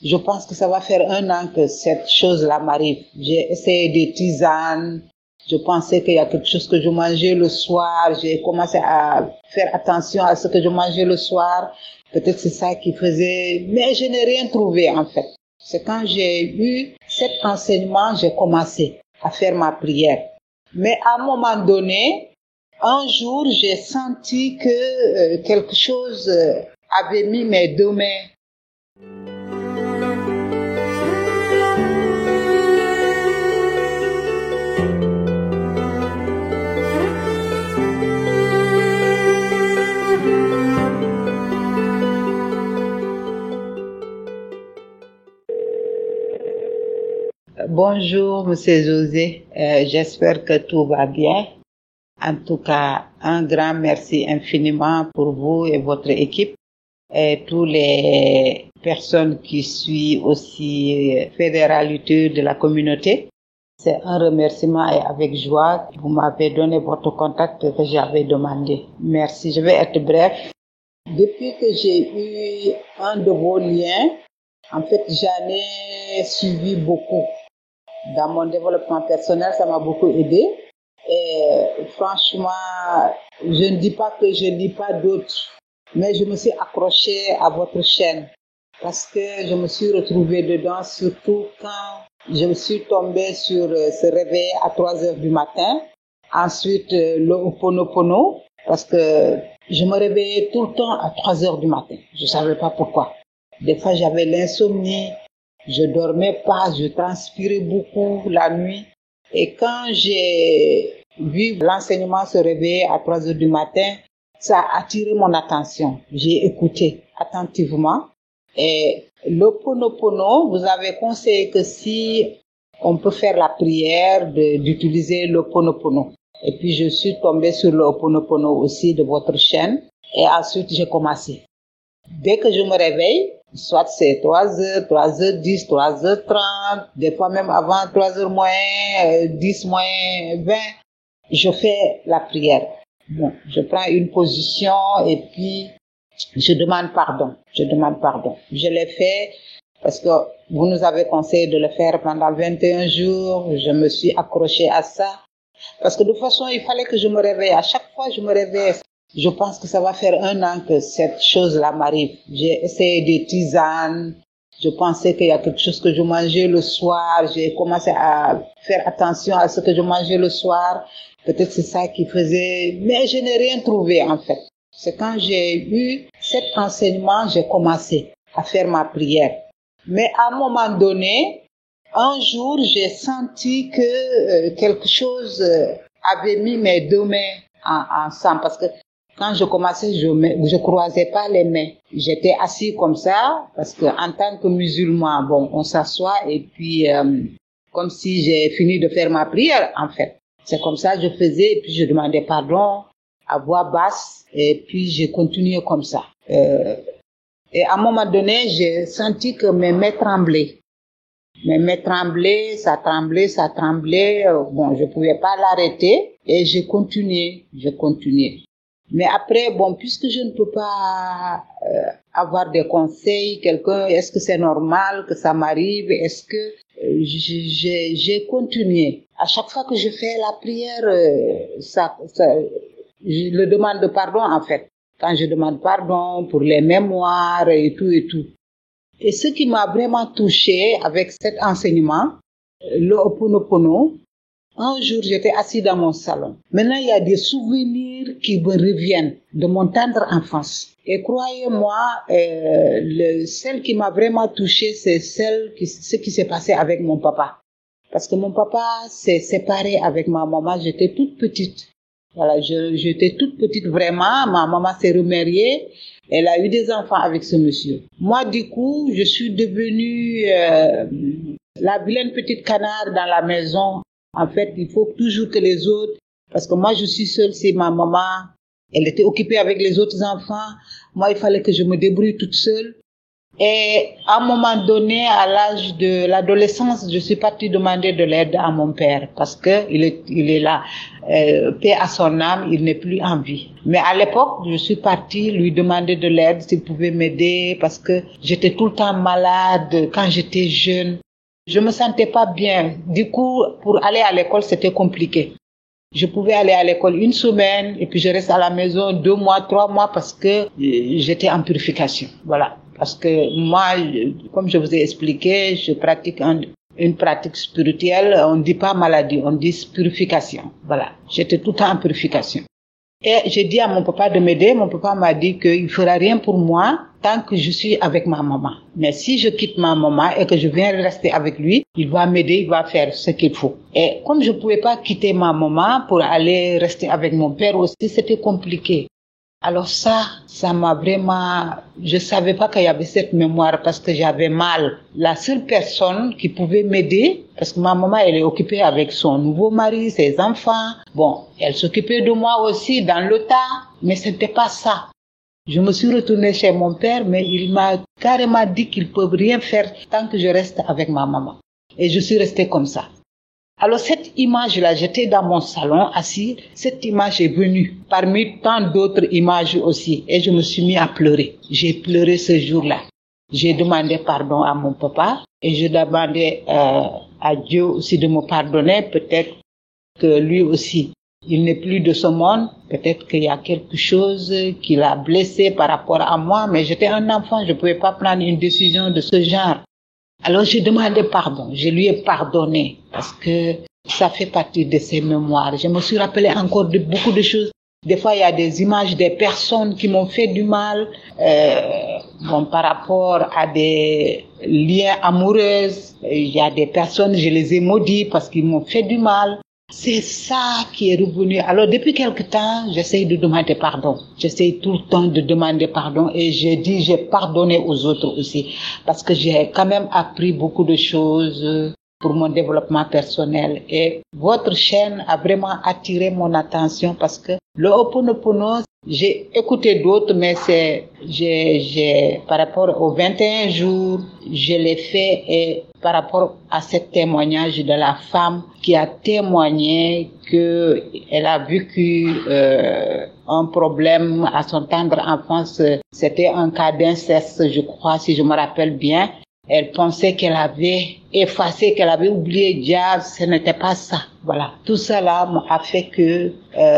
Je pense que ça va faire 1 an que cette chose-là m'arrive. J'ai essayé des tisanes. Je pensais qu'il y a quelque chose que je mangeais le soir. J'ai commencé à faire attention à ce que je mangeais le soir. Peut-être c'est ça qui faisait... Mais je n'ai rien trouvé en fait. C'est quand j'ai eu cet enseignement, j'ai commencé à faire ma prière. Mais à un moment donné, un jour, j'ai senti que quelque chose avait mis mes 2 mains. Bonjour, Monsieur José. J'espère que tout va bien. En tout cas, un grand merci infiniment pour vous et votre équipe et toutes les personnes qui suivent aussi Fédéralité de la communauté. C'est un remerciement et avec joie que vous m'avez donné votre contact que j'avais demandé. Merci, je vais être bref. Depuis que j'ai eu un de vos liens, en fait, j'en ai suivi beaucoup. Dans mon développement personnel, ça m'a beaucoup aidé. Et franchement, je ne dis pas que je ne lis pas d'autres, mais je me suis accrochée à votre chaîne parce que je me suis retrouvée dedans, surtout quand je me suis tombée sur ce réveil à 3 heures du matin. Ensuite, le Ho'oponopono, parce que je me réveillais tout le temps à 3 heures du matin. Je ne savais pas pourquoi. Des fois, j'avais l'insomnie. Je dormais pas, je transpirais beaucoup la nuit. Et quand j'ai vu l'enseignement se réveiller à 3 heures du matin, ça a attiré mon attention. J'ai écouté attentivement. Et l'Ho'oponopono, vous avez conseillé que si on peut faire la prière, d'utiliser l'Ho'oponopono. Et puis je suis tombée sur l'Ho'oponopono aussi de votre chaîne. Et ensuite j'ai commencé. Dès que je me réveille, soit c'est 3h, 3h10, 3h30, des fois même avant 3h moins 10 moins 20, je fais la prière. Bon, je prends une position et puis je demande pardon. Je demande pardon. Je l'ai fait parce que vous nous avez conseillé de le faire pendant 21 jours. Je me suis accrochée à ça. Parce que de toute façon, il fallait que je me réveille. À chaque fois, je me réveille. Je pense que ça va faire 1 an que cette chose-là m'arrive. J'ai essayé des tisanes. Je pensais qu'il y a quelque chose que je mangeais le soir. J'ai commencé à faire attention à ce que je mangeais le soir. Peut-être c'est ça qui faisait... Mais je n'ai rien trouvé en fait. C'est quand j'ai eu cet enseignement, j'ai commencé à faire ma prière. Mais à un moment donné, un jour, j'ai senti que quelque chose avait mis mes 2 mains ensemble parce que quand je commençais, je croisais pas les mains. J'étais assis comme ça parce que en tant que musulman, bon, on s'assoit et puis comme si j'ai fini de faire ma prière en fait. C'est comme ça que je faisais et puis je demandais pardon à voix basse et puis j'ai continué comme ça. Et à un moment donné, j'ai senti que mes mains tremblaient. Mes mains tremblaient, ça tremblait, ça tremblait. Bon, je pouvais pas l'arrêter et j'ai continué. Mais après, bon, puisque je ne peux pas avoir des conseils, quelqu'un, est-ce que c'est normal que ça m'arrive? Est-ce que j'ai continué. À chaque fois que je fais la prière, je le demande pardon en fait. Quand je demande pardon pour les mémoires et tout et tout. Et ce qui m'a vraiment touchée avec cet enseignement, le Ho'oponopono, un jour j'étais assis dans mon salon. Maintenant il y a des souvenirs qui me reviennent de mon tendre enfance. Et croyez-moi, celle qui m'a vraiment touchée, c'est ce qui s'est passé avec mon papa. Parce que mon papa s'est séparé avec ma maman, j'étais toute petite. Voilà, j'étais toute petite vraiment, ma maman s'est remariée, elle a eu des enfants avec ce monsieur. Moi, du coup, je suis devenue la vilaine petite canard dans la maison. En fait, il faut toujours que les autres, parce que moi je suis seule, c'est ma maman, elle était occupée avec les autres enfants. Moi, il fallait que je me débrouille toute seule. Et à un moment donné, à l'âge de l'adolescence, je suis partie demander de l'aide à mon père parce que il est là, paix à son âme, il n'est plus en vie. Mais à l'époque, je suis partie lui demander de l'aide, s'il pouvait m'aider parce que j'étais tout le temps malade quand j'étais jeune. Je me sentais pas bien. Du coup, pour aller à l'école, c'était compliqué. Je pouvais aller à l'école une semaine et puis je reste à la maison 2 mois, 3 mois parce que j'étais en purification. Voilà. Parce que moi, comme je vous ai expliqué, je pratique une pratique spirituelle. On ne dit pas maladie, on dit purification. Voilà. J'étais tout le temps en purification. Et j'ai dit à mon papa de m'aider. Mon papa m'a dit qu'il ne fera rien pour moi tant que je suis avec ma maman. Mais si je quitte ma maman et que je viens rester avec lui, il va m'aider, il va faire ce qu'il faut. Et comme je ne pouvais pas quitter ma maman pour aller rester avec mon père aussi, c'était compliqué. Alors ça m'a vraiment... Je savais pas qu'il y avait cette mémoire parce que j'avais mal. La seule personne qui pouvait m'aider, parce que ma maman, elle est occupée avec son nouveau mari, ses enfants. Bon, elle s'occupait de moi aussi dans le tas, mais c'était pas ça. Je me suis retournée chez mon père, mais il m'a carrément dit qu'il ne peut rien faire tant que je reste avec ma maman. Et je suis restée comme ça. Alors cette image-là, j'étais dans mon salon assis, cette image est venue parmi tant d'autres images aussi et je me suis mis à pleurer. J'ai pleuré ce jour-là. J'ai demandé pardon à mon papa et je demandais à Dieu aussi de me pardonner. Peut-être que lui aussi, il n'est plus de ce monde. Peut-être qu'il y a quelque chose qui l'a blessé par rapport à moi, mais j'étais un enfant, je ne pouvais pas prendre une décision de ce genre. Alors j'ai demandé pardon, je lui ai pardonné parce que ça fait partie de ses mémoires. Je me suis rappelé encore de beaucoup de choses. Des fois, il y a des images des personnes qui m'ont fait du mal, par rapport à des liens amoureux. Il y a des personnes, je les ai maudits parce qu'ils m'ont fait du mal. C'est ça qui est revenu. Alors, depuis quelque temps, j'essaye de demander pardon. J'essaye tout le temps de demander pardon et j'ai pardonné aux autres aussi. Parce que j'ai quand même appris beaucoup de choses pour mon développement personnel. Et votre chaîne a vraiment attiré mon attention parce que le Ho'oponopono, j'ai écouté d'autres, mais par rapport aux 21 jours, je l'ai fait et par rapport à ce témoignage de la femme qui a témoigné que elle a vécu un problème à son tendre enfance. C'était un cas d'inceste, je crois, si je me rappelle bien. Elle pensait qu'elle avait effacé, qu'elle avait oublié Dia, ce n'était pas ça. Voilà. Tout cela a fait que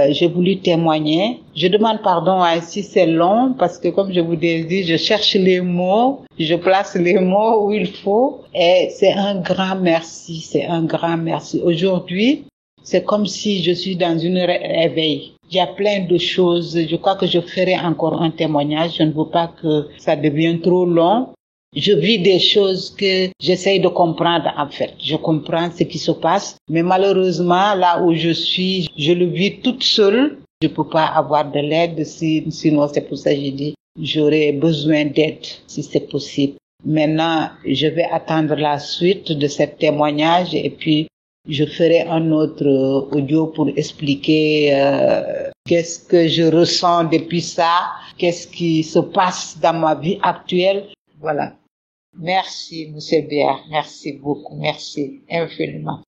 j'ai voulu témoigner. Je demande pardon si c'est long parce que comme je vous ai dit, je cherche les mots, je place les mots où il faut et c'est un grand merci, c'est un grand merci. Aujourd'hui, c'est comme si je suis dans une réveil. Il y a plein de choses. Je crois que je ferai encore un témoignage. Je ne veux pas que ça devienne trop long. Je vis des choses que j'essaye de comprendre en fait. Je comprends ce qui se passe, mais malheureusement, là où je suis, je le vis toute seule. Je peux pas avoir de l'aide, sinon c'est pour ça que j'ai dit, j'aurais besoin d'aide si c'est possible. Maintenant, je vais attendre la suite de ce témoignage et puis je ferai un autre audio pour expliquer qu'est-ce que je ressens depuis ça, qu'est-ce qui se passe dans ma vie actuelle. Voilà. Merci, Monsieur Béat. Merci beaucoup. Merci infiniment.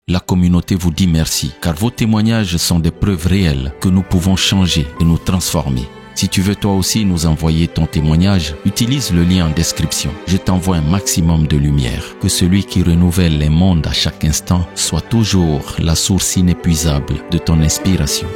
La communauté vous dit merci, car vos témoignages sont des preuves réelles que nous pouvons changer et nous transformer. Si tu veux toi aussi nous envoyer ton témoignage, utilise le lien en description. Je t'envoie un maximum de lumière. Que celui qui renouvelle les mondes à chaque instant soit toujours la source inépuisable de ton inspiration.